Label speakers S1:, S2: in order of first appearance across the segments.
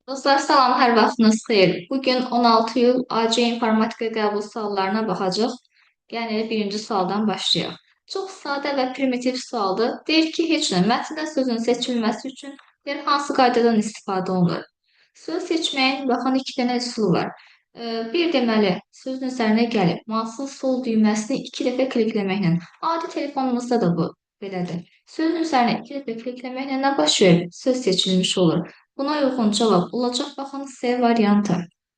S1: Dostlar salam, hər vaxtınız xeyir. Bugün 16 iyul AC informatika qəbul suallarına baxacaq. Yəni birinci sualdan başlayaq. Çox sadə və primitiv sualdır. Deyir ki, heç nə mətndə sözün seçilməsi üçün hansı qaydadan istifadə olunur? Söz seçməyin baxın iki dənə üsulu var. Bir deməli sözün üzərinə gəlib mouse'un sol düyməsini iki dəfə klikləməklə. Adi telefonumuzda da bu belədir. Sözün üzərinə iki dəfə klikləməklə nə baş verir? Söz seçilmiş olur. Buna uyğun cavab olacaq. Baxın C variantı.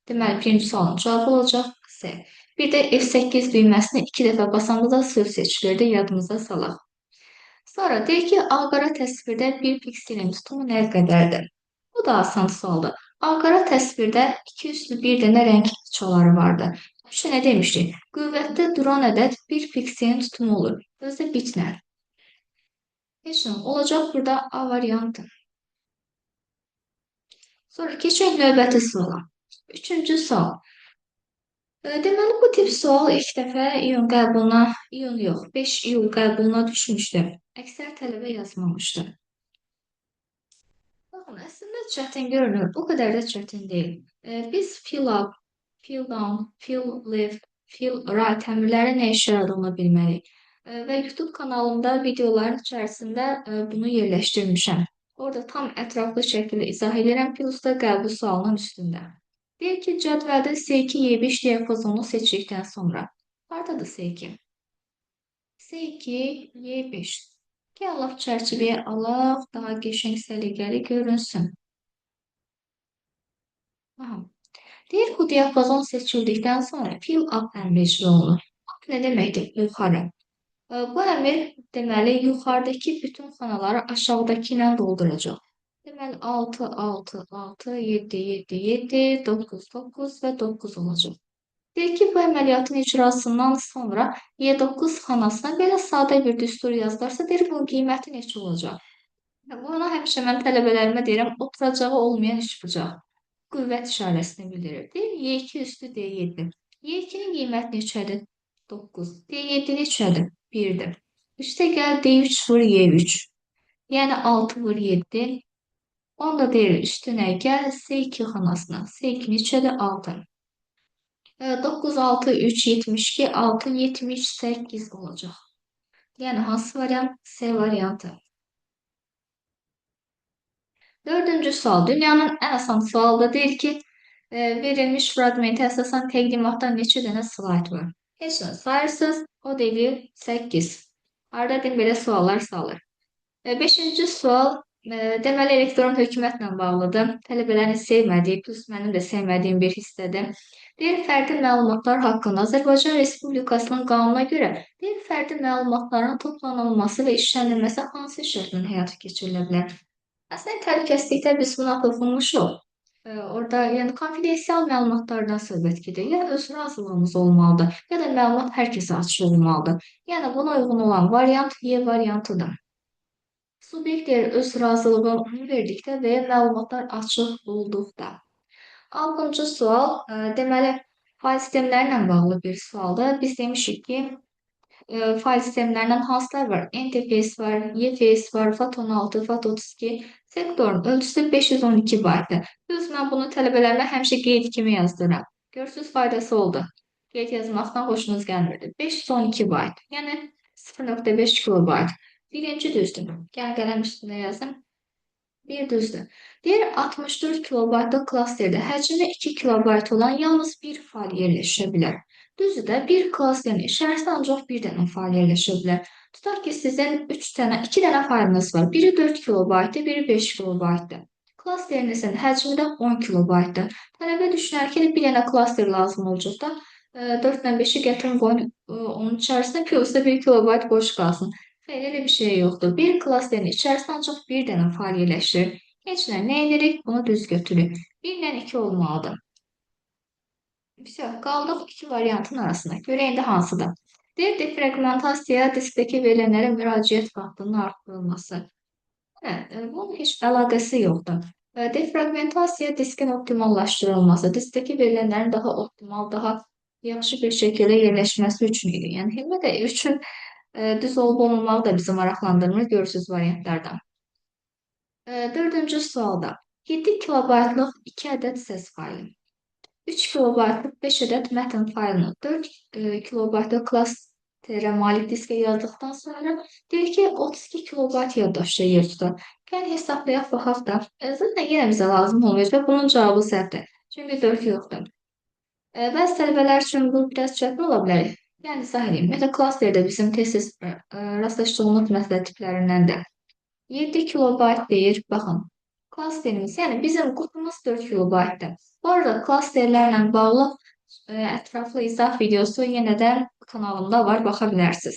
S1: Deməli, birinci sualın cavabı olacaq C. Bir də F8 düyməsini iki dəfə basanda da söz seçilirdi. Yadımıza salaq. Sonra deyək ki, A-qara təsvirdə bir pikselin tutumu nə qədərdir? Bu da asan sualdır. A-qara təsvirdə 2 üstü bir dənə rəng çaları vardır. İşte nə demişdik? Qüvvətdə duran ədəd bir pikselin tutumu olur. Özdə bitlər. Heç nə olacaq burada A variantı. Sonra keçək növbəti suala. Üçüncü sual. Deməli, bu tip sual ilk dəfə iyun yox, 5 iyul qəbuluna düşmüşdü. Əksər tələbə yazmamışdı. Baxın, əslində çətin görünür, bu qədər də çətin deyil. Biz fill up, fill down, fill left, fill right əmrləri nə işə yaradığını bilməliyik. Və YouTube kanalımda videoların içərisində bunu yerləşdirmişəm. Orada tam ətraflı şəkildə izah edirəm, plus da qəbul sualının üstündə. Deyək ki, cədvəldə C2, Y5 diapazonu seçdikdən sonra. Haradadır C2? C2, Y5. Gəl laf çərçivəyə alaq, daha qəşəng səliqəli görünsün. Aha. Deyir bu diapazon seçildikdən sonra fill up əmri icra olunur. Up nə deməkdir? Yuxarı. Bu əmr deməli yuxarıdakı bütün xanaları aşağıdakı ilə dolduracaq. Deməli 6, 6, 6, 7, 7, 7, 9, 9 və 9 olacaq. Deyək ki, bu əməliyyatın icrasından sonra Y9 xanasına belə sadə bir düstur yazılarsa, deyir bunun qiyməti neçə olacaq? Buna həmişə mən tələbələrimə deyirəm, oturacağı olmayan üçbucaq. Qüvvət işarəsini bildirir. Deyir, Y2 üstü D7. Y2-nin qiyməti neçədir? 9. D7 neçədir? 1-dir. Üstə gəl D3 vur Y3. Yəni 6 vur 7. Onu da deyir üstünə gəl C2 xanasına. C2 neçədir? 6. 9, 6, 3, 72, 6, 78 olacaq. Yəni hansı variant? C variantı. Dördüncü sual. Dünyanın ən asan sualı deyir ki, verilmiş fragmentə əsasən təqdimatda neçə dənə slayd var? Heç nə sayırsınız, o deyir 8. Arada belə suallar salır. Beşinci sual, deməli elektron hökumətlə bağlıdır. Tələbələrin sevmədiyi, plus mənim də sevmədiyim bir hissədir. Deyir, fərdi məlumatlar haqqında Azərbaycan Respublikasının qanununa görə deyir, fərdi məlumatların toplanılması və işlənilməsi hansı şərtlə həyata keçirilə bilər? Əslində təhlükəsizlikdə biz buna toxunmuşuq. Orada yəni konfidensial məlumatlardan söhbət gedir. Ya öz razılığımız olmalıdır, ya da məlumat hər kəsə açıq olmalıdır. Yəni buna uyğun olan variant Y variantıdır. Subyekt öz razılığını verdikdə və ya məlumatlar açıq olduqda. Altıncı sual, deməli, fayl sistemləri ilə bağlı bir sualdır. Biz demişik ki, fayl sistemlərindən hansılar var? NTFS var, YFS var, FAT16, FAT32. Sektorun ölçüsü 512 baytdır. Düz mən bunu tələbələrimə həmişə qeyd kimi yazdırıram. Görürsünüz, faydası oldu. Qeyd yazmaqdan xoşunuz gəlmirdi. 512 bayt, yəni 0.5 kilobayt. Birinci düzdür. Gəl qələm üstündə yazım. Bir düzdür. Deyir 64 kilobaytlıq klasterdə həcmi 2 kilobayt olan yalnız bir fayl yerləşə bilər. Düzdür də bir klasterin içərisində ancaq bir dənə fayl yerləşə bilər. Tutaq ki, sizin 2 dənə faylınız var. Biri 4 kilobaytdır, biri 5 kilobaytdır. Klasterinizin həcmi də 10 kilobaytdır. Tələbə düşünər ki, bir dənə klaster lazım olacaq da 4 ilə 5-i gətirin qoyun onun içərisində ki, üstə 1 kilobayt boş qalsın. Xeyr, elə bir şey yoxdur. Bir klasterin içərisində ancaq bir dənə fayl yerləşir. Heç nə edirik? Bunu düz götürürük. 1 ilə 2 olmalıdır. Qaldıq iki variantın arasında. Görək indi hansıdır? Deyir, defragmentasiya diskdəki verilənlərə müraciət vaxtının artırılması. Bunun heç əlaqəsi yoxdur. Defragmentasiya diskin optimallaşdırılması, diskdəki verilənlərin daha optimal, daha yaxşı bir şəkildə yerləşməsi üçün idi. Yəni, həmə də üçün düz olub olmamağı da bizi maraqlandırmır, görürsünüz variantlardan. Dördüncü sualda. 7 kilobaytlıq 2 ədəd səs faylı. 3 kilobaytlıq 5 ədəd mətn faylını 4 kilobaytlıq klasterə malik diskə yazdıqdan sonra deyir ki, 32 kilobayt yaddaşda yer tutar. Gəlin hesablayaq baxaq da. Zaten yenə bizə lazım olmayacaq. Bunun cavabı səhvdir. Çünki 4 yoxdur. Bəzi tələbələr üçün bu biraz çətin ola bilər. Yəni izah edeyim. Ümumiyyətlə klasterdə bizim tez-tez rastlaşdığımız məsələ tiplərindəndir. 7 kilobayt deyir. Baxın. Klasterimiz, yəni bizim qutumuz 4 kilobaytdır. Bu arada klasterlərlə bağlı ətraflı izah videosu yenə də kanalımda var, baxa bilərsiniz.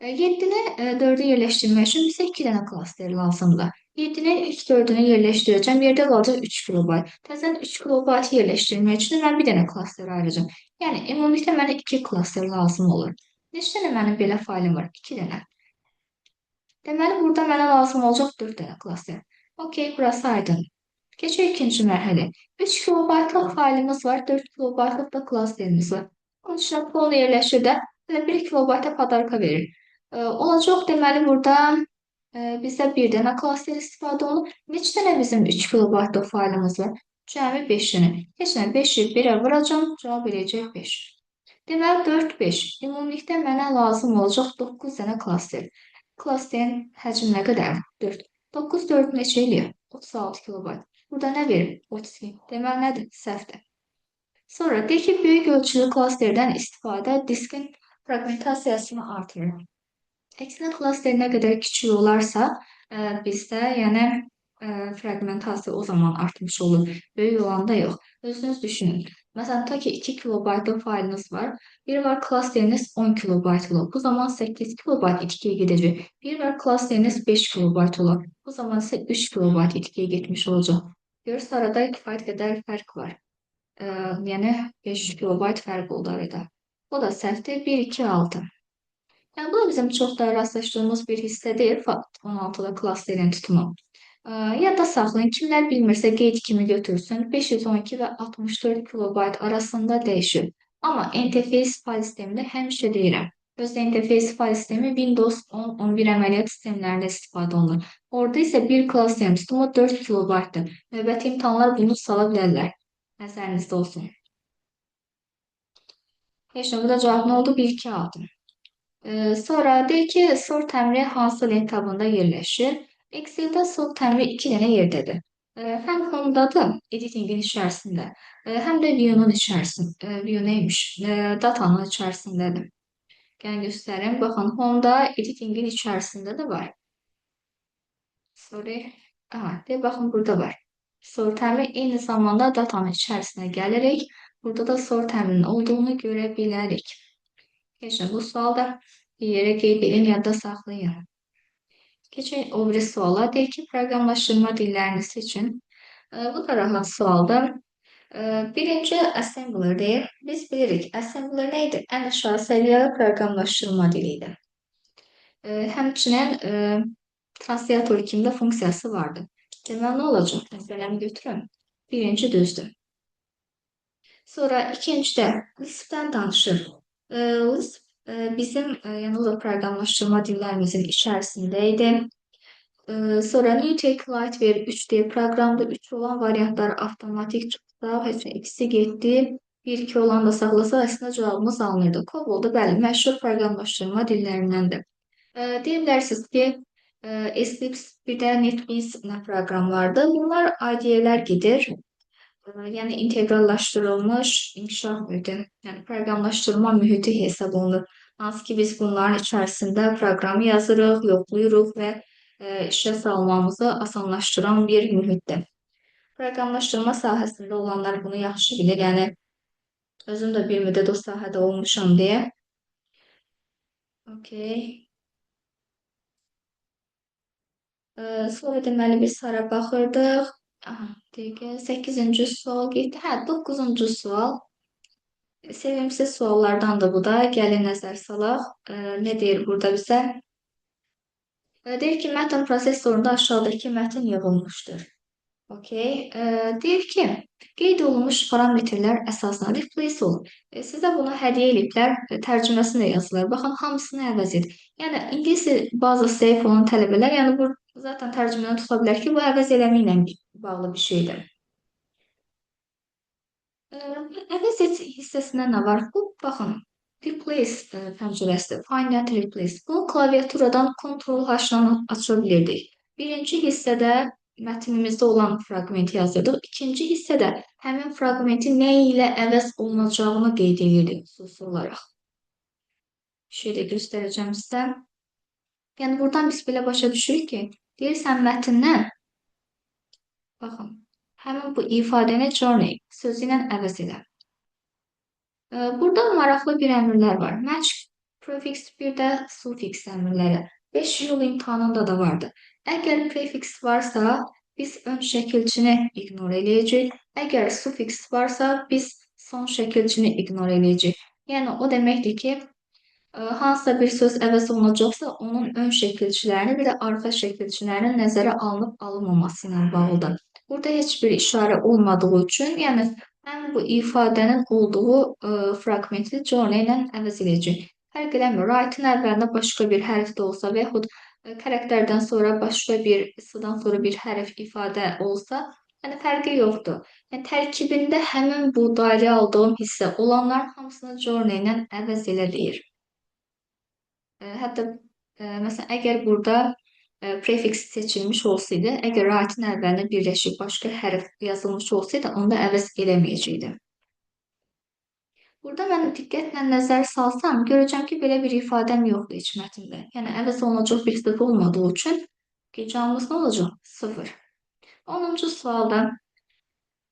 S1: 7-ni 4-ə yerləşdirmək üçün bizə 2 dənə klaster lazımdır. 7-nin ilk 4-ünü yerləşdirəcəm. Yerdə qalacaq 3 kilobayt. Təzədən 3 kilobaytı yerləşdirmək üçün mən bir dənə klaster ayıracağam. Yəni ümumilikdə mənə 2 klaster lazım olur. Neçə dənə mənim belə faylım var? 2 dənə. Deməli, burada mənə lazım olacaq 4 dənə klaster. Okey, burası aydın. Keçək ikinci mərhələ. 3 kilobaytlıq faylımız var, 4 kilobaytlıq da klasterimiz var. Onun üçün pulunu yerləşir də 1 kilobayta padarka verir. Olacaq deməli, burada bizə bir dənə klaster istifadə olunur. Neçə dənə bizim 3 kilobaytlıq faylımız var? Cəmi 5 dənə. Heç nə 5-i 1-ə vuracam, cavab eləyəcək 5. Deməli, 4, 5. Ümumilikdə mənə lazım olacaq 9 dənə klaster. Klasterin həcmi nə qədər? 4. 9 4 neçə eləyir? 36 kilobayt. Burada nə verir? 32. Deməli nədir? Səhvdir. Sonra deyir ki, böyük ölçülü klasterdən istifadə diskin fragmentasiyasını artırır. Əksinə klaster nə qədər kiçik olarsa, bizdə yəni fragmentasiya o zaman artmış olur. Böyük olanda yox. Özünüz düşünün. Məsələn, ta ki 2 kilobaytlıq faylınız var. Bir var klasteriniz 10 kilobayt olur. Bu zaman 8 kilobayt itkiyə gedəcək. Bir var klasteriniz 5 kilobayt olur. Bu zaman isə 3 kilobayt itkiyə getmiş olacaq. Görürsünüz, arada kifayət qədər fərq var. Yəni 5 kilobayt fərq oldu arada. O da səhvdir. 1, 2, 6. Yəni, bu da bizim çox da rastlaşdığımız bir hissə deyil. Fakt 16-da klasterin tutumu. Yadda saxlayın, kimlər bilmirsə qeyd kimi götürsün. 512 və 64 kilobayt arasında dəyişir. Amma interface fayl sistemində həmişə deyirəm. Özdə interface fayl sistemi Windows 10, 11 əməliyyat sistemlərində istifadə olunur. Orada isə bir klasterin tutumu 4 kilobaytdır. Növbəti imtahanlar bunu sala bilərlər. Nəzərinizdə olsun. Heç nə, burada cavab nə oldu? 1, 2, 6. Sonra deyir ki, sort əmri hansı lent tabında yerləşir? Excel-də sort əmri 2 dənə yerdədir. Həm Home-dadır, editingin içərisində, həm də View-nun içərisində. View neymiş? Datanın içərisindədir. Gəlin göstərim. Baxın, Home-da editingin içərisində də var. Sorry. Deyir, baxın, burada var. Sort əmri eyni zamanda datanın içərisinə gələrək, burada da sort əmrinin olduğunu görə bilərik. Geçin, bu sualda bir yere qeyd edin, yadda saxlayın. Keçək o biri suala. Deyir ki, proqramlaşdırma dillərini seçin. Bu da rahat sualdır. Birinci assembler deyir. Biz bilirik, assembler neydi? Ən aşağı səviyyəli proqramlaşdırma dilidir. Həmçinin translator kimdə funksiyası vardı. Deməli, nə olacaq? Məsələmi götürün. Birinci düzdür. Sonra ikincidə Lisp'dən danışır. Lisp bizim yanılı proqramlaşdırma dillərimizin içərisindəydi. Sonra Newtek Lite verir 3D proqramda 3 olan variantlar avtomatik çıxsa, heç ikisi getdi. 1-2 olan da saxlasa, əslində cavabımız alınırdı. COBOL da bəli, məşhur proqramlaşdırma dillərindəndir. Deyə bilərsiniz ki, Eclipse bir də NetBeans proqram vardı. Bunlar IDE'lər gedir. Yəni inteqrallaşdırılmış inkişaf mühiti, yəni proqramlaşdırma mühiti hesab olunur. Hansı ki, biz bunların içərisində proqramı yazırıq, yoxlayırıq və işə salmamızı asanlaşdıran bir mühitdir. Proqramlaşdırma sahəsində olanlar bunu yaxşı bilir, yəni özüm də bir müddət o sahədə olmuşam deyə. Okey. Sonra deməli biz hara baxırdıq? Dəqiqə 8-ci sual getdi. 9-cu sual. Sevimsiz suallardan da bu da. Gəlin nəzər salaq. Nə deyir burada bizə? Deyir ki, mətn prosesorunda aşağıdakı mətn yığılmışdır. Okey. Deyir ki, qeyd olunmuş parametrlər əsasına replace olun. Sizə bunu hədiyyə ediblər, tərcüməsində yazılar. Baxın, hamısını əvəz et. Yəni, ingilis bazası zəif olan tələbələr, yəni bu zaten tərcümədən tuta bilər ki, bu əvəz eləməklə bağlı bir şeydir. Əvəz et hissəsində nə var? Bu, baxın, replace pəncərəsidir. Find and replace. Bunu klaviaturadan Ctrl+H-dan aça bilirdik. Birinci hissədə mətnimizdə olan fraqmenti yazırdıq. İkinci hissədə həmin fraqmentin nə ilə əvəz olunacağını qeyd edirdik xüsusi olaraq. Bir şey də göstərəcəm sizə. Yəni, buradan biz belə başa düşürük ki, deyirsən mətndən, baxın, həmin bu ifadəni journey sözü ilə əvəz elə. Burada maraqlı bir əmrlər var. Match, prefix, bir də suffix əmrləri. 5 yol imtahanında da vardı. Əgər prefix varsa, biz ön şəkilçini ignore eləyəcək. Əgər suffix varsa, biz son şəkilçini ignore eləyəcək. Yəni, o deməkdir ki, hansısa bir söz əvəz olunacaqsa, onun ön şəkilçilərini, bir də arxa şəkilçilərinin nəzərə alınıb alınmaması ilə bağlıdır. Burada heç bir işarə olmadığı üçün, yəni həmin bu ifadənin olduğu fraqmenti journey ilə əvəz edəcək. Fərq eləmir. Write-in əvvəlində başqa bir hərf də olsa və yaxud karakterdən sonra başqa bir sıdan sonra bir hərf ifadə olsa, yəni fərqi yoxdur. Yəni tərkibində həmin bu dairə aldığım hissə olanların hamısını journey ilə əvəz elə deyir. Hətta məsələn, əgər burada prefix seçilmiş olsaydı, əgər write-in əvvəlinə birləşib başqa hərf yazılmış olsaydı, onda əvəz eləməyəcəkdi. Burada mən diqqətlə nəzər salsam, görəcəm ki, belə bir ifadəm yoxdur iç mətndə. Yəni, əvəz olunacaq bir sıfır olmadığı üçün cavabımız nə olacaq? 0. 10-cu sualda,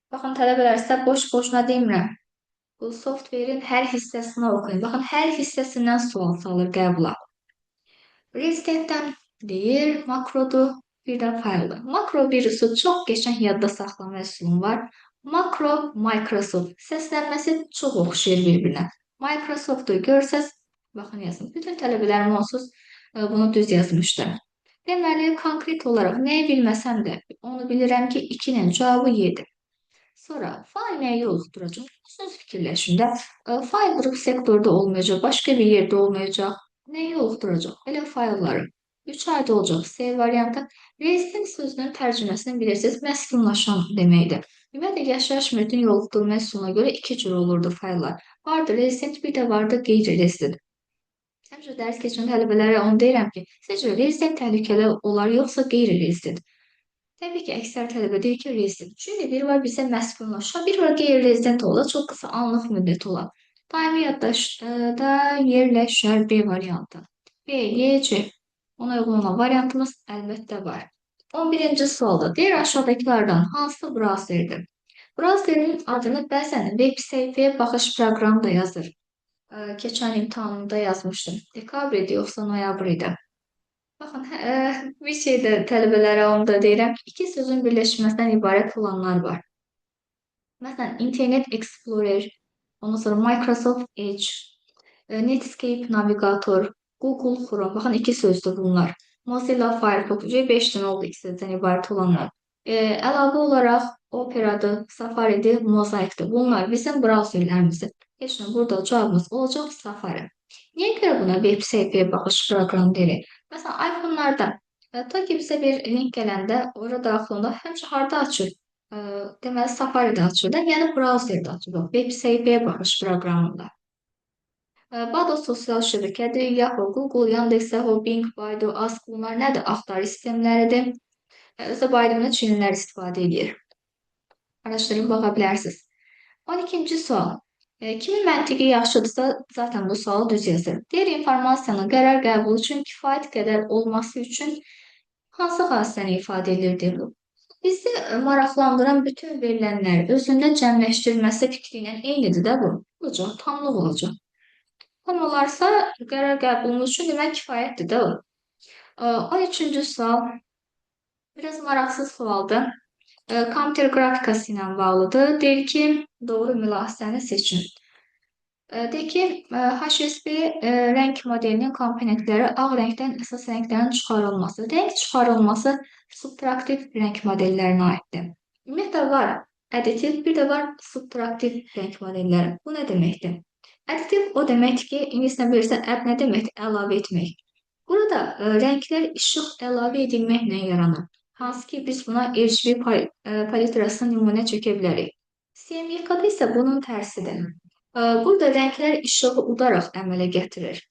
S1: baxın, tələbələr, sizə boş-boşuna demirəm. Bu software'in hər hissəsini oxuyun. Baxın, hər hissəsindən sual salır qəbula. Residentdən deyir, makrodur, bir də fayldır. Makro virüsü çox qəşəng yadda saxlama üsulum var. Makro, Microsoft. Səslənməsi çox oxşayır bir-birinə. Microsoft-u görsəz, baxın yazın. Bütün tələbələrim onsuz bunu düz yazmışdı. Deməli, konkret olaraq nəyi bilməsəm də, onu bilirəm ki, 2-nin cavabı 7. Sonra fail nəyi oluşturacaq? Söz fikirləşin də. Fail qrup sektorda olmayacaq, başqa bir yerdə olmayacaq. Nəyi oluşturacaq? Elə faylları. 3 ayda olacaq C variantı. Resident sözünün tərcüməsini bilirsiniz, məskunlaşan deməkdir. Ümumiyyətlə, yaşayış mühitini yoluxdurma üsuluna görə 2 cür olurdu fayllar. Vardı resident, bir də vardı qeyri-resident. Həmişə dərs keçən tələbələrə onu deyirəm ki, sizcə resident təhlükəli olar, yoxsa qeyri-resident? Təbii ki, əksər tələbə deyir ki, resident. Çünki biri var bizə məskunlaşan, biri var qeyri-rezident olan, çox qısa anlıq müddət olan. Daimi yaddaşda yerləşər B variantı. B, Y, C. Ona uyğun olan variantımız əlbəttə var. 11-ci sualda deyir aşağıdakılardan hansı browserdir? Browserin adını bəzən web səhifəyə baxış proqramı da yazır. Keçən imtahanımda yazmışdım. Dekabr idi, yoxsa noyabr idi. Baxın, bir şey də tələbələrə onu da deyirəm ki, 2 sözün birləşməsindən ibarət olanlar var. Məsələn, Internet Explorer, ondan sonra Microsoft Edge, Netscape Navigator, Google Chrome. Baxın, 2 sözdür bunlar. Mozilla Firefox, 5 dənə oldu 2 sözdən ibarət olanlar. Əlavə olaraq Operadır, Safari'dir, Mozaikdir. Bunlar bizim browserlərimizdir. Heç nə, burada cavabımız olacaq Safari. Niyə görə buna web səhifəyə baxış proqramı deyilir? Məsələn, iPhone-larda ta ki bizə bir link gələndə ora daxilində həmişə harda açır? Deməli, Safari-də açır da, yəni browser-də açır. Web səhifəyə baxış proqramında. Bado sosial şəbəkədir, Yahoo, Google, Yandex, Yahoo, Bing, Baidu, Ask bunlar nədir? Axtarış sistemləridir. Özdə Baidu-da Çinlilər istifadə edir. Araşdırıb baxa bilərsiniz. 12-ci sual. Kimin məntiqi yaxşıdırsa, zaten bu sualı düz yazır. Deyir, informasiyanın qərar qəbulu üçün kifayət qədər olması üçün hansı hadisəni ifadə edirdir bu? Bizi maraqlandıran bütün verilənləri özündə cəmləşdirməsi fikri ilə eynidir də bu. Olacaq, tamlıq olacaq. Tam olarsa, qərar qəbulu üçün demək kifayətdir də o. 13-cü sual biraz maraqsız sualdır. Kompüter qrafikası ilə bağlıdır. Deyir ki, doğru mülahizəni seçin. Deyir ki, HSP rəng modelinin komponentləri ağ rəngdən əsas rənglərin çıxarılması. Rəng çıxarılması subtraktiv rəng modellərinə aiddir. Ümumiyyətlə var additiv, bir də var subtraktiv rəng modelləri. Bu nə deməkdir? Additiv o deməkdir ki, ingiliscə bilirsə add nə deməkdir? Əlavə etmək. Burada rənglər işıq əlavə edilməklə yaranır. Hansı ki, biz buna RGB palitrasını nümunə çəkə bilərik. CMYK-da isə bunun tərsidir. Burada rənglər işığı udaraq əmələ gətirir.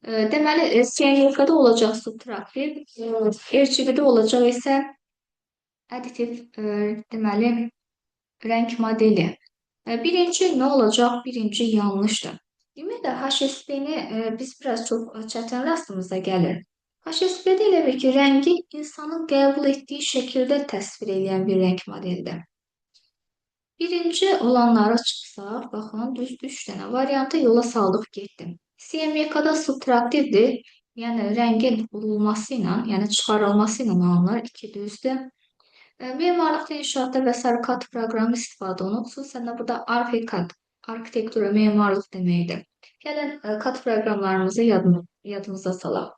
S1: Deməli, CMYK-da olacaq subtraktiv, RGB-də olacaq isə additiv, deməli, rəng modeli. Birinci nə olacaq? Birinci yanlışdır. Ümumiyyətlə, HSP-ni biz biraz çox çətin rastımıza gəlir. HSP-də elə bir ki, rəngi insanın qəbul etdiyi şəkildə təsvir edən bir rəng modelidir. Birinci olanlara çıxsaq, baxın, düz 3 dənə variantı yola saldıq getdim. CMYK-da subtraktivdir, yəni rəngin vurulması ilə, yəni çıxarılması ilə alınır, 2 düzdür. Memarlıqda, inşaatda və sair CAD proqramı istifadə olunur. Xüsusən də burada ArchiCAD, arxitektura, memarlıq deməkdir. Gəlin CAD proqramlarımızı yadımıza salaq.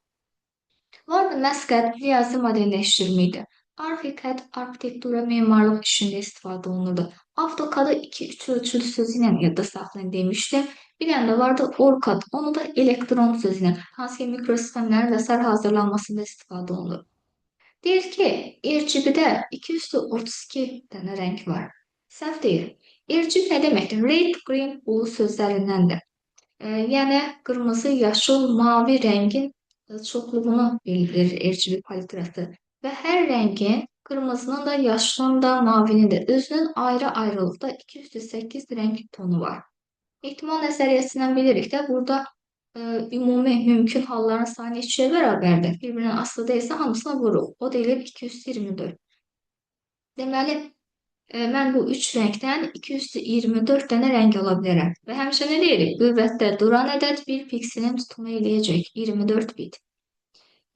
S1: Orada məqsəd riyazi modelləşdirməkdir. ArchiCAD, arxitektura, memarlıq işində istifadə olunurdu. AutoCAD-ı 2-3 ölçülü sözü ilə yadda saxlayın demişdim. Bir dənə də vardı OrCAD, onu da elektron sözü ilə, hansı ki mikrosistemlərin və sair hazırlanmasında istifadə olunur. Deyir ki, RGB-də 232 dənə rəng var. Səhv deyil. RGB nə deməkdir? Red, green, blue sözlərindəndir. Yəni, qırmızı, yaşıl, mavi rəngin çoxluğunu bildirir RGB palitrası. Və hər rəngin, qırmızının da, yaşılın da, mavinin də özünün ayrı-ayrılıqda 208 rəng tonu var. Ehtimal nəzəriyyəsindən bilirik də, burada ümumi mümkün halların sayı neçəyə bərabərdir? Bir-birindən asılı deyilsə, hamısına vuruq. O deyilib 224. Deməli, mən bu 3 rəngdən 224 dənə rəng ala bilərəm. Və həmişə nə deyirik? Qüvvətdə duran ədəd bir pikselin tutumu eləyəcək. 24 bit.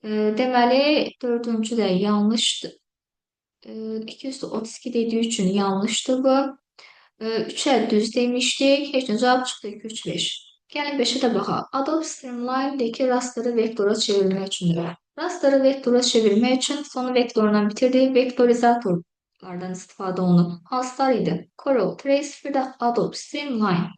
S1: Deməli, dördüncü də yanlışdır. 232 dediyi üçün yanlışdır bu. 3'ə düz demişdik. Heç nə cavab çıxdı 2, 3, 5. Gəlin 5-ə də baxaq. Adobe Streamline-dəki rasterı vektora çevirmək üçündür. Rasterı vektora çevirmək üçün sonu vektorla bitirdik. Vektorizatorlardan istifadə olunur. Hansılar idi? Corel, Trace, bir də Adobe Streamline.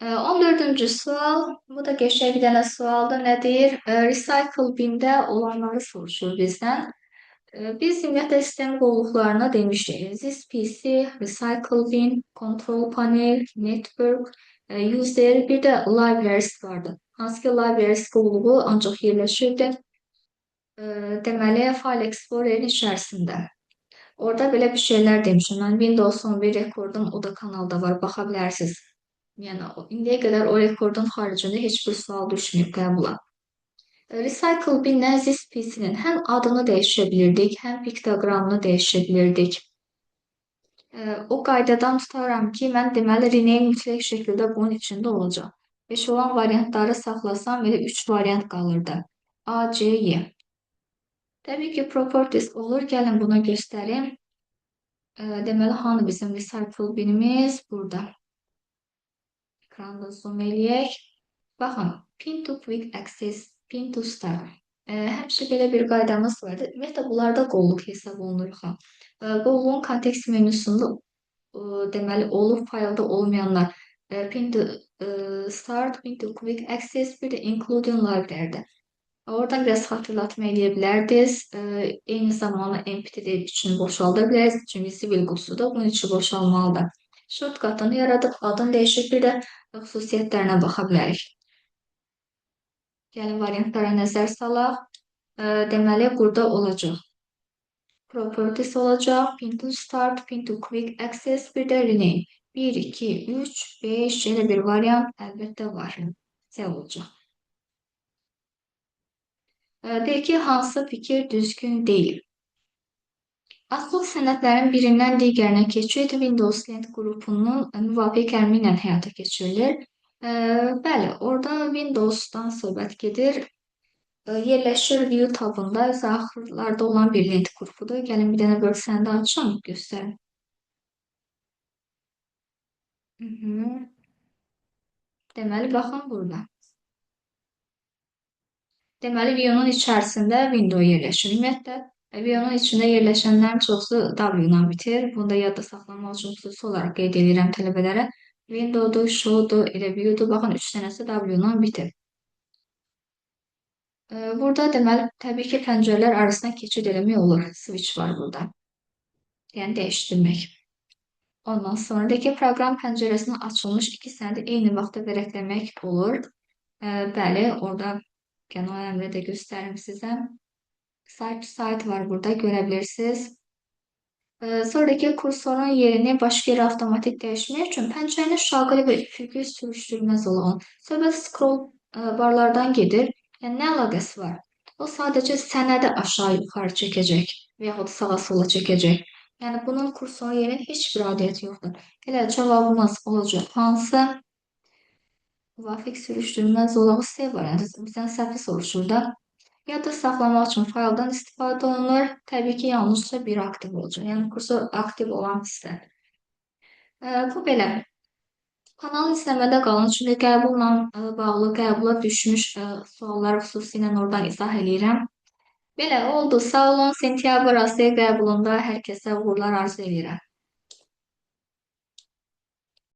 S1: 14-cü sual. Bu da geçer bir dənə sualdır. Nə deyir? Recycle bin-də olanları soruşur bizdən. Biz ümumiyyətlə sistem qovluqlarına demişdik. This PC, Recycle bin, Control panel, Network, User, bir də Libraries vardı. Hansı ki Libraries qovluğu ancaq yerləşirdi. Deməli, File Explorer'in içərisində. Orada belə bir şeylər demişim. Mən Windows 11 rekordum o da kanalda var. Baxa bilərsiniz. Yəni, indiyə qədər o rekordun xaricində heç bir sual düşməyib qəbula. Recycle bin-lə This PC-nin həm adını dəyişə bilirdik, həm piktoqramını dəyişə bilirdik. O qaydadan tutaraq ki, mən deməli rename mütləq şəkildə bunun içində olacaq. 5 olan variantları saxlasam, belə 3 variant qalırdı. A, C, Y. Təbii ki, properties olur. Gəlin buna göstərim. Deməli, hanı bizim recycle binimiz? Burada. Ekranda zoom eləyək. Baxın, pin to quick access, pin to start. Həmişə belə bir qaydamız vardır. Ümumiyyətlə, bunlarda qovluq hesab olunur. Qovluğun kontekst menüsündə deməli, olub, faylda olmayanlar pin to start, pin to quick access, bir də including library'də. Oradan biraz xatırlatma eləyə bilərdiniz. Eyni zamanda empty üçün boşalda bilərsiniz. Çünki civil qutsu da bunun üçün boşalmalıdır. Shortcut'ını yaradıb, adını dəyişib, bir də xüsusiyyətlərinə baxa bilərik. Gəlin variantlara nəzər salaq. Deməli, burada olacaq. Properties olacaq. Pin to start, pin to quick access, bir də rename. 1, 2, 3, 5, elə bir variant əlbəttə var. C olacaq. Deyək ki, hansı fikir düzgün deyil? Asıl sənədlərin birindən digərinə keçid Windows Lent qrupunun müvafiq əmri ilə həyata keçirilir. Bəli, orada Windows'dan söhbət gedir. Yerləşir View tabında isə axırlarda olan bir lent qrupudur. Gəlin bir dənə görsəndə açım, göstərim. Deməli, baxın burada. Deməli, View-nun içərisində window yerləşir. Ümumiyyətlə, Biyonun içində yerləşənlərin çoxusu W ilə bitir. Bunu da yadda saxlamaq üçün xüsusi olaraq qeyd edirəm tələbələrə. Window'dur, show'dur, elə view'dur. Baxın, 3 dənəsi W ilə bitir. Burada deməli, təbii ki, pəncərələr arasında keçid eləmək olur. Switch var burada. Yəni dəyişdirmək. Ondan sonraki proqram pəncərəsinin açılmış iki sənədi eyni vaxtda vərəqləmək olur. Bəli, orada genel əmri də göstərim sizə. Site to site var burada, görə bilirsiniz. Sonraki kursorun yerini başqa yerə avtomatik dəyişmək üçün pəncərənin şaqili və üfüqü sürüşdürməz olan söhbət scroll barlardan gedir. Yəni nə əlaqəsi var? O sadəcə sənədi aşağı yuxarı çəkəcək və yaxud sağa sola çəkəcək. Yəni bunun kursorun yerinin heç bir aidiyyəti yoxdur. Elə cavabımız olacaq hansı? Müvafiq sürüşdürməz olan C variantı bizdən səhvi soruşur da. Yadda saxlamaq üçün fayldan istifadə olunur. Təbii ki, yalnızca bir aktiv olacaq. Yəni kursor aktiv olan hissə. Bu belə. Kanalı izləmədə qalın. Çünki qəbulla bağlı, qəbula düşmüş sualları xüsusilə oradan izah eləyirəm. Belə oldu. Sağ olun. Sentyabr Asiya qəbulunda hər kəsə uğurlar arzu edirəm.